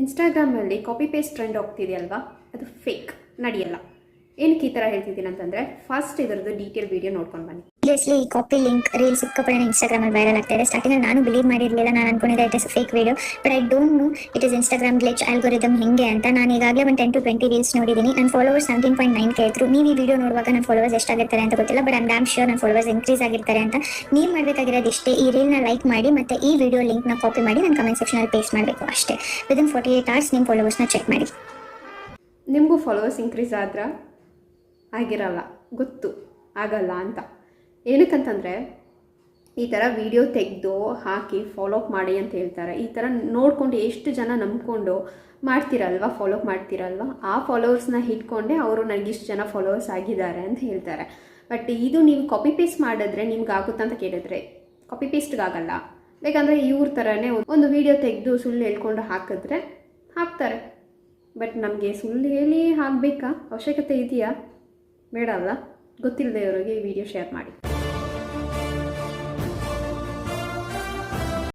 ಇನ್ಸ್ಟಾಗ್ರಾಮಲ್ಲಿ copy paste trend ಹೋಗ್ತಿದೆಯಲ್ವಾ, ಅದು fake, ನಡೆಯಲ್ಲ. ಏನಕ್ಕೆ ಈ ಥರ ಹೇಳ್ತಿದ್ದೀನಿ ಅಂತಂದರೆ, ಫಸ್ಟ್ ಇದರದ್ದು ಡೀಟೇಲ್ ವೀಡಿಯೋ ನೋಡ್ಕೊಂಡು ಬನ್ನಿ. ಸೀರಿಯಸ್ಲಿ ಈ ಕಾಪಿ ಲಿಂಕ್ ರೀಲ್ ಸಿಕ್ಕಾಪಟ್ಟೆ ಇನ್ಸ್ಟಾಗ್ರಾಮಲ್ಲಿ ವೈರಲ್ ಆಗ್ತಾ ಇದೆ. ಸ್ಟಾರ್ಟಿಂಗ್ ನಾನು ಬಿಲೀವ್ ಮಾಡಿರಲಿಲ್ಲ. ನಾನು ಅನ್ಕೊಂಡಿದ್ದೆ it is fake video, but I don't know it is Instagram glitch algorithm ಹೆಂಗೆ ಅಂತ. ನಾನು ಈಗಾಗಲೇ ಒಂದು 10 to 20 ರೀಲ್ಸ್ ನೋಡಿದ್ದೀನಿ. ನನ್ನ ಫಾಲೋವರ್ಸ್ 17.9K ಇದ್ರು. ನೀವು ಈ ವಿಡಿಯೋ ನೋಡುವಾಗ ನನ್ನ ಫಾಲೋವರ್ಸ್ ಎಷ್ಟಾಗಿರ್ತಾರೆ ಅಂತ ಗೊತ್ತಿಲ್ಲ, ಬಟ್ ಐಮ್ ಡ್ಯಾಮ್ ಶ್ಯೂರ್ ನನ್ನ ಫಾಲೋವರ್ಸ್ ಇನ್ಕ್ರೀಸ್ ಆಗಿರ್ತಾರೆ ಅಂತ. ನೀವು ಮಾಡಬೇಕಾಗಿರೋದು ಇಷ್ಟೇ, ಈ ರೀಲ್ನ ಲೈಕ್ ಮಾಡಿ ಮತ್ತು ಈ ವಿಡಿಯೋ ಲಿಂಕ್ನ ಕಾಪಿ ಮಾಡಿ ನನ್ನ ಕಮೆಂಟ್ ಸೆಕ್ಷನಲ್ಲಿ ಪೇಸ್ಟ್ ಮಾಡಬೇಕು ಅಷ್ಟೇ. ವಿದಿನ್ 48 hours ನಿಮ್ಮ ಫಾಲೋವರ್ಸ್ನ ಚೆಕ್ ಮಾಡಿ. ನಿಮಗೂ ಫಾಲೋವರ್ಸ್ ಇನ್ಕ್ರೀಸ್ ಆದ್ರೆ ಆಗಿರಲ್ಲ, ಗೊತ್ತು, ಆಗಲ್ಲ ಅಂತ. ಏನಕ್ಕಂತಂದರೆ ಈ ಥರ ವಿಡಿಯೋ ತೆಗೆದು ಹಾಕಿ ಫಾಲೋ ಅಪ್ ಮಾಡಿ ಅಂತ ಹೇಳ್ತಾರೆ. ಈ ಥರ ನೋಡಿಕೊಂಡು ಎಷ್ಟು ಜನ ನಂಬ್ಕೊಂಡು ಮಾಡ್ತೀರಲ್ವ, ಫಾಲೋ ಅಪ್ ಮಾಡ್ತೀರಲ್ವ, ಆ ಫಾಲೋವರ್ಸ್ನ ಇಟ್ಕೊಂಡೆ ಅವರು ನನಗಿಷ್ಟು ಜನ ಫಾಲೋವರ್ಸ್ ಆಗಿದ್ದಾರೆ ಅಂತ ಹೇಳ್ತಾರೆ. ಬಟ್ ಇದು ನೀವು ಕಾಪಿ ಪೇಸ್ಟ್ ಮಾಡಿದ್ರೆ ನಿಮ್ಗೆ ಆಗುತ್ತಾ ಅಂತ ಕೇಳಿದ್ರೆ ಕಾಪಿ ಪೇಸ್ಟ್ಗಾಗಲ್ಲ. ಬೇಕಂದರೆ ಇವ್ರ ಥರನೇ ಒಂದು ವಿಡಿಯೋ ತೆಗೆದು ಸುಳ್ಳು ಹೇಳ್ಕೊಂಡು ಹಾಕಿದ್ರೆ ಹಾಕ್ತಾರೆ. ಬಟ್ ನಮಗೆ ಸುಳ್ಳು ಹೇಳಿ ಹಾಕಬೇಕಾ, ಅವಶ್ಯಕತೆ ಇದೆಯಾ? ಬೇಡ ಅಲ್ಲ. ಗೊತ್ತಿಲ್ಲದೆ ಇವರಿಗೆ ಈ ವಿಡಿಯೋ ಶೇರ್ ಮಾಡಿ.